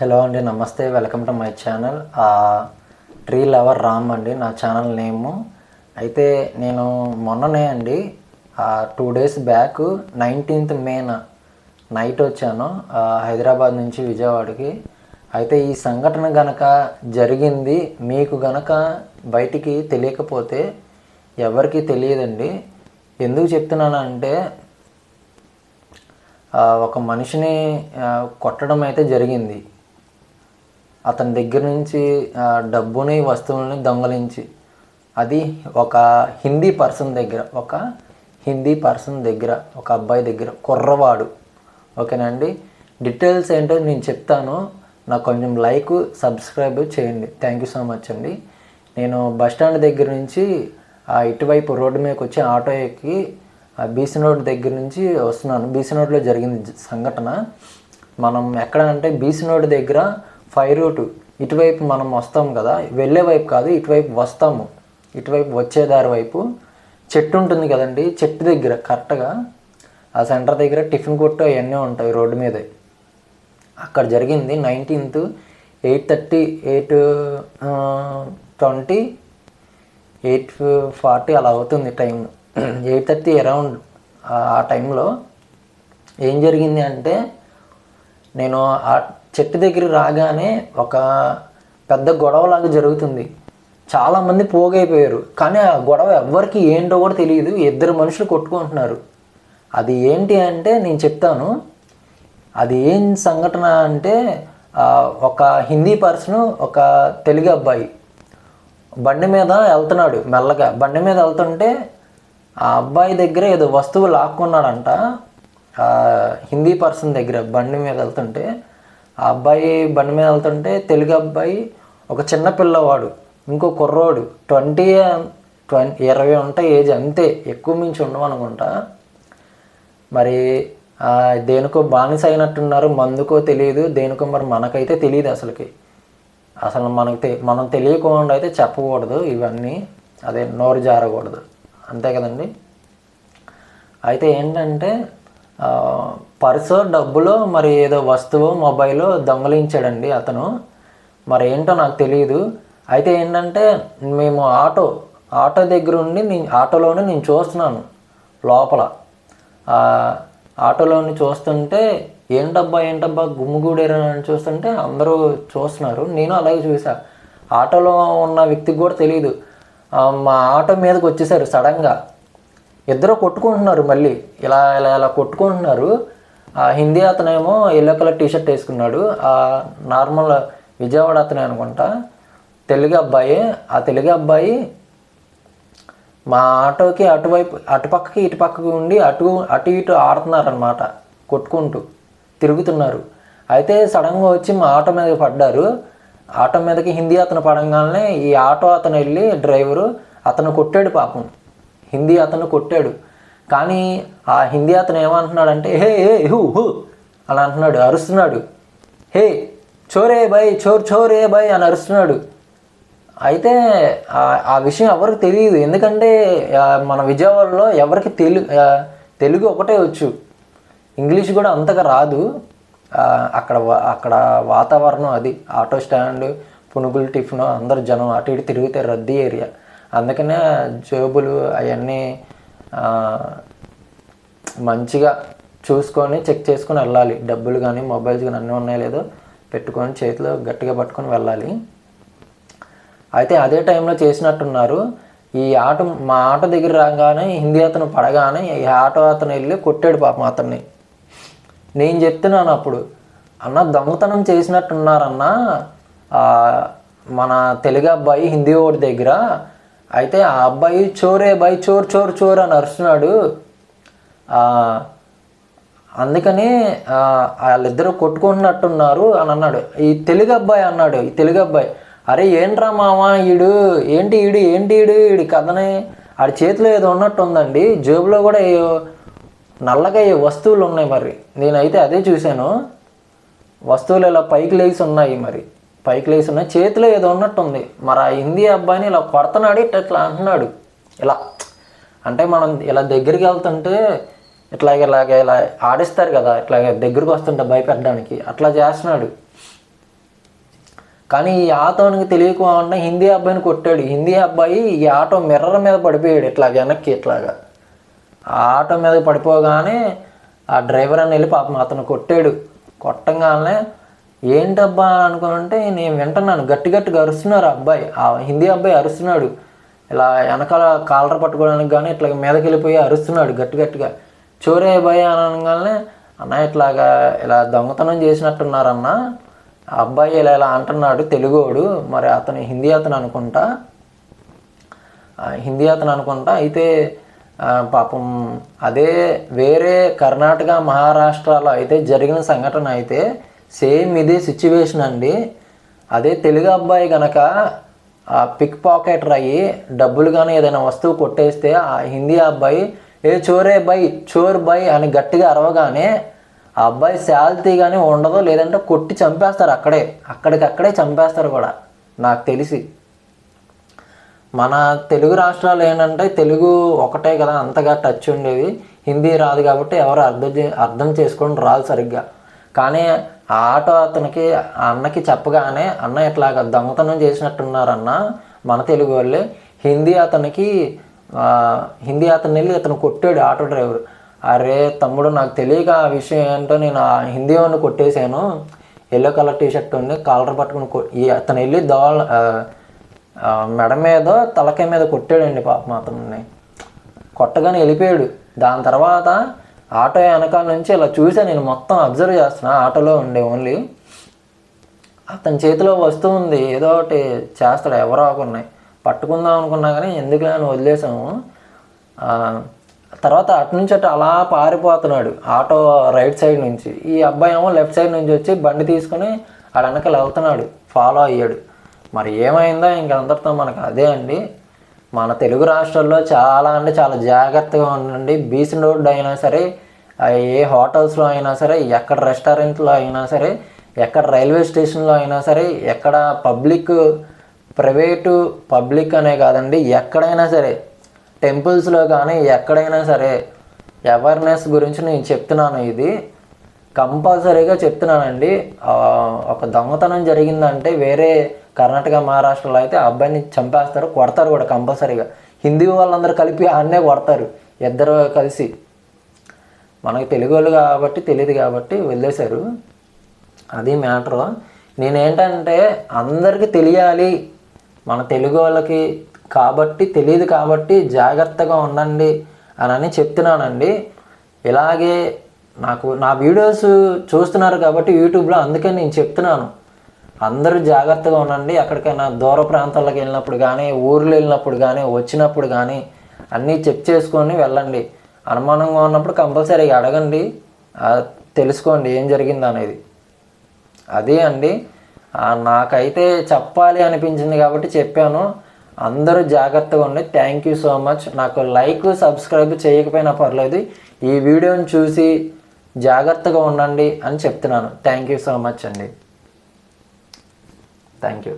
Hello అండి, నమస్తే. Welcome to my channel. Tree lover Ram అండి నా ఛానల్ నేము. అయితే నేను మొన్ననే అండి 2 days back 19th May night వచ్చాను హైదరాబాద్ నుంచి విజయవాడకి. అయితే ఈ సంఘటన గనక జరిగింది మీకు గనక బయటికి తెలియకపోతే ఎవరికి తెలియదండి. ఎందుకు చెప్తున్నానంటే ఒక మనిషిని కొట్టడం అయితే జరిగింది. అతని దగ్గర నుంచి డబ్బుని వస్తువులని దొంగలించి, అది ఒక హిందీ పర్సన్ దగ్గర ఒక అబ్బాయి దగ్గర, కుర్రవాడు. ఓకేనండి, డీటెయిల్స్ ఏంటో నేను చెప్తాను. నాకు కొంచెం లైక్ సబ్స్క్రైబ్ చేయండి. థ్యాంక్ యూ సో మచ్ అండి. నేను బస్టాండ్ దగ్గర నుంచి ఇటువైపు రోడ్డు మీదకి వచ్చి ఆటో ఎక్కి బీసీ రోడ్ దగ్గర నుంచి వస్తున్నాను. బీసీ రోడ్లో జరిగింది సంఘటన. మనం ఎక్కడ అంటే బీసీ రోడ్ దగ్గర 5 route ఇటువైపు మనం వస్తాం కదా, వెళ్ళే వైపు కాదు, ఇటువైపు వస్తాము. ఇటువైపు వచ్చేదారి వైపు చెట్టు ఉంటుంది కదండి, చెట్టు దగ్గర కరెక్ట్గా ఆ సెంటర్ దగ్గర టిఫిన్ కొట్టు అవన్నీ ఉంటాయి రోడ్డు మీదే. అక్కడ జరిగింది 19th 8:30 8:20 8:40 అలా అవుతుంది టైం. 8:30 అరౌండ్ ఆ టైంలో ఏం జరిగింది అంటే, నేను ఆ చెట్టు దగ్గర రాగానే ఒక పెద్ద గొడవలాగా జరుగుతుంది. చాలామంది పోగైపోయారు, కానీ ఆ గొడవ ఎవ్వరికి ఏంటో కూడా తెలియదు. 2 మనుషులు కొట్టుకుంటున్నారు. అది ఏంటి అంటే నేను చెప్తాను. అది ఏం సంఘటన అంటే, ఒక హిందీ పర్సన్ ఒక తెలుగు అబ్బాయి బండి మీద వెళ్తున్నాడు. మెల్లగా బండి మీద వెళ్తుంటే ఆ అబ్బాయి దగ్గర ఏదో వస్తువు లాక్కున్నాడంట. హిందీ పర్సన్ దగ్గర బండి మీద వెళ్తుంటే, ఆ అబ్బాయి బండి మీద వెళ్తుంటే తెలుగు అబ్బాయి, ఒక చిన్న పిల్లవాడు, ఇంకో కుర్రోడు 20 ఉంటాయి ఏజ్, అంతే, ఎక్కువ మించి ఉండవు అనుకుంటా. మరి దేనికో బానిస అయినట్టున్నారు, మందుకో తెలియదు, దేనికో మరి మనకైతే తెలియదు. అసలు మనం తెలియకుండా అయితే చెప్పకూడదు ఇవన్నీ, అదే నోరు జారకూడదు, అంతే కదండి. అయితే ఏంటంటే పర్సో డబ్బులో మరి ఏదో వస్తువు మొబైల్ దొంగలించాడండి అతను. మరి ఏంటో నాకు తెలియదు. అయితే ఏంటంటే మేము ఆటో దగ్గర ఉండి ఆటోలోనే నేను చూస్తున్నాను లోపల. ఆటోలోని చూస్తుంటే ఏంటబ్బా గుమ్ముగూడేరని చూస్తుంటే అందరూ చూస్తున్నారు. నేను అలాగే చూసా. ఆటోలో ఉన్న వ్యక్తికి కూడా తెలియదు. మా ఆటో మీదకి వచ్చేసారు సడన్గా. ఇద్దరు కొట్టుకుంటున్నారు, మళ్ళీ ఇలా కొట్టుకుంటున్నారు. హిందీ అతనేమో ఎల్లో కలర్ టీషర్ట్ వేసుకున్నాడు, నార్మల్ విజయవాడ అతనే అనుకుంటా, తెలుగు అబ్బాయి. ఆ తెలుగు అబ్బాయి మా ఆటోకి అటుపక్కకి ఇటుపక్కకి ఉండి అటు ఇటు ఆడుతున్నారనమాట, కొట్టుకుంటూ తిరుగుతున్నారు. అయితే సడన్గా వచ్చి మా ఆటో మీద పడ్డారు. ఆటో మీదకి హిందీ అతను పడంగానే ఈ ఆటో అతను వెళ్ళి డ్రైవరు అతను కొట్టాడు. పాపం హిందీ అతను కొట్టాడు. కానీ ఆ హిందీ అతను ఏమంటున్నాడంటే, హే హూ అని అంటున్నాడు, అరుస్తున్నాడు. హే చోరే బాయ్, చోరే బాయ్ అని అరుస్తున్నాడు. అయితే ఆ విషయం ఎవరికి తెలియదు, ఎందుకంటే మన విజయవాడలో ఎవరికి తెలుగు ఒకటే వచ్చు, ఇంగ్లీష్ కూడా అంతగా రాదు. అక్కడ వాతావరణం అది, ఆటో స్టాండ్, పునుగులు టిఫిన్, అందరు జనం అటు ఇటు తిరిగితే రద్దీ ఏరియా. అందుకనే జేబులు అవన్నీ మంచిగా చూసుకొని చెక్ చేసుకొని వెళ్ళాలి. డబ్బులు కానీ మొబైల్స్ కానీ అన్నీ ఉన్నాయో లేదో పెట్టుకొని చేతిలో గట్టిగా పట్టుకొని వెళ్ళాలి. అయితే అదే టైంలో చేసినట్టున్నారు. మా ఆటో దగ్గర రాగానే హిందీ అతను పడగానే ఈ ఆటో అతను వెళ్ళి కొట్టాడు పాపం అతన్ని. నేను చెప్తున్నాను అప్పుడు, అన్న దొంగతనం చేసినట్టున్నారన్నా మన తెలుగు అబ్బాయి హిందీ ఓడి దగ్గర. అయితే ఆ అబ్బాయి చోరే బాయ్, చోర్ అని అరుస్తున్నాడు. అందుకని వాళ్ళిద్దరూ కొట్టుకుంటున్నట్టున్నారు అని అన్నాడు. ఈ తెలుగు అబ్బాయి అరే ఏంట్రా మామ ఈడు కథనే, ఆడి చేతిలో ఏదో ఉన్నట్టు ఉందండి, జేబులో కూడా నల్లగా వస్తువులు ఉన్నాయి. మరి నేనైతే అదే చూశాను, వస్తువులు ఇలా పైకి లేచి ఉన్నాయి, చేతిలో ఏదో ఉన్నట్టుంది. మరి ఆ హిందీ అబ్బాయిని ఇలా కొడుతున్నాడు, ఇట్లా అంటున్నాడు. ఇలా అంటే మనం ఇలా దగ్గరికి వెళ్తుంటే ఇలా ఆడిస్తారు కదా, ఇట్లా దగ్గరికి వస్తుంటే భయపెట్టడానికి, అట్లా చేస్తున్నాడు. కానీ ఈ ఆటోనికి తెలియకుండా హిందీ అబ్బాయిని కొట్టాడు. హిందీ అబ్బాయి ఈ ఆటో మిర్రర్ మీద పడిపోయాడు, ఇట్లా వెనక్కి ఇట్లాగా. ఆ ఆటో మీద పడిపోగానే ఆ డ్రైవర్ అని వెళ్ళి పాపం అతను కొట్టాడు. కొట్టంగానే ఏంటబ్బా అనుకుంటే నేను వింటున్నాను, గట్టి గట్టిగా అరుస్తున్నారు అబ్బాయి, ఆ హిందీ అబ్బాయి అరుస్తున్నాడు. ఇలా వెనకాల కాలర్ పట్టుకోవడానికి కానీ ఇట్లా మీదకి వెళ్ళిపోయి అరుస్తున్నాడు గట్టి గట్టిగా. చోరే అబ్బాయి అని అనగానే అన్న ఇట్లాగా ఇలా దొంగతనం చేసినట్టున్నారన్న, ఆ అబ్బాయి ఇలా ఇలా అంటున్నాడు తెలుగోడు, మరి అతను హిందీ అతను అనుకుంటా, అయితే పాపం అదే వేరే కర్ణాటక మహారాష్ట్రలో అయితే జరిగిన సంఘటన అయితే సేమ్ ఇదే సిచ్యువేషన్ అండి. అదే తెలుగు అబ్బాయి కనుక పిక్ పాకెటర్ అయ్యి డబ్బులు కానీ ఏదైనా వస్తువు కొట్టేస్తే ఆ హిందీ అబ్బాయి ఏ చోరే బై చోర్ బై అని గట్టిగా అరవగానే ఆ అబ్బాయి శాల్తీ కానీ ఉండదు, లేదంటే కొట్టి చంపేస్తారు అక్కడికక్కడే చంపేస్తారు కూడా నాకు తెలిసి. మన తెలుగు రాష్ట్రాలు ఏంటంటే తెలుగు ఒకటే కదా అంతగా టచ్ ఉండేది, హిందీ రాదు కాబట్టి ఎవరు అర్థం చేసుకొని రాదు సరిగ్గా. కానీ ఆ ఆటో అతనికి ఆ అన్నకి చెప్పగానే అన్న ఇట్లాగా దొంగతనం చేసినట్టున్నారన్న మన తెలుగు వాళ్ళే, హిందీ అతను వెళ్ళి అతను కొట్టాడు ఆటో డ్రైవర్. అరే తమ్ముడు నాకు తెలియక ఆ విషయం ఏంటో నేను ఆ హిందీ వాడిని కొట్టేశాను, ఎల్లో కలర్ టీషర్ట్ ఉండి కాలర్ పట్టుకుని అతను వెళ్ళి మెడ మీద తలకాయ మీద కొట్టాడండి పాపం అతన్ని. కొట్టగానే వెళ్ళిపోయాడు. దాని తర్వాత ఆటో వెనకాల నుంచి ఇలా చూసా నేను, మొత్తం అబ్జర్వ్ చేస్తున్నా ఆటోలో ఉండే ఓన్లీ. అతని చేతిలో వస్తువు ఉంది, ఏదో ఒకటి చేస్తాడు, ఎవరో ఒకరిని పట్టుకుందాం అనుకున్నా కానీ ఎందుకులే అని వదిలేసాము. తర్వాత అటు నుంచి అటు అలా పారిపోతున్నాడు ఆటో రైట్ సైడ్ నుంచి. ఈ అబ్బాయి ఏమో లెఫ్ట్ సైడ్ నుంచి వచ్చి బండి తీసుకొని ఆడ వెనకాల వెళ్తున్నాడు, ఫాలో అయ్యాడు. మరి ఏమైందో ఇంకందరితో మనకు అదే అండి. మన తెలుగు రాష్ట్రాల్లో చాలా అంటే చాలా జాగ్రత్తగా ఉండండి. బీచ్ రోడ్డు అయినా సరే, ఏ హోటల్స్లో అయినా సరే, ఎక్కడ రెస్టారెంట్లో అయినా సరే, ఎక్కడ రైల్వే స్టేషన్లో అయినా సరే, ఎక్కడ ప్రైవేటు పబ్లిక్ అనే కాదండి, ఎక్కడైనా సరే టెంపుల్స్లో కానీ ఎక్కడైనా సరే అవేర్నెస్ గురించి నేను చెప్తున్నాను. ఇది కంపల్సరీగా చెప్తున్నానండి. ఒక దొంగతనం జరిగిందంటే వేరే కర్ణాటక మహారాష్ట్రలో అయితే ఆ అబ్బాయిని చంపేస్తారు, కొడతారు కూడా కంపల్సరీగా. హిందీ వాళ్ళందరూ కలిపి అన్నే కొడతారు, ఇద్దరు కలిసి. మనకి తెలుగు వాళ్ళు కాబట్టి తెలియదు కాబట్టి వదిలేశారు, అది మ్యాటరు. నేనేంటంటే అందరికీ తెలియాలి, మన తెలుగు వాళ్ళకి కాబట్టి తెలియదు కాబట్టి జాగ్రత్తగా ఉండండి అని చెప్తున్నానండి. ఇలాగే నా వీడియోస్ చూస్తున్నారు కాబట్టి యూట్యూబ్లో, అందుకని నేను చెప్తున్నాను అందరూ జాగ్రత్తగా ఉండండి. ఎక్కడికైనా దూర ప్రాంతాలకు వెళ్ళినప్పుడు కానీ, ఊర్లు వెళ్ళినప్పుడు కానీ, వచ్చినప్పుడు కానీ అన్నీ చెక్ చేసుకొని వెళ్ళండి. అనుమానంగా ఉన్నప్పుడు కంపల్సరీగా అడగండి, తెలుసుకోండి ఏం జరిగింది అనేది. అదే అండి, నాకైతే చెప్పాలి అనిపించింది కాబట్టి చెప్పాను. అందరూ జాగ్రత్తగా ఉండి. Thank you so much. నాకు లైక్ సబ్స్క్రైబ్ చేయకపోయినా పర్లేదు, ఈ వీడియోని చూసి జాగ్రత్తగా ఉండండి అని చెప్తున్నాను. థ్యాంక్ యూ సో మచ్ అండి. Thank you.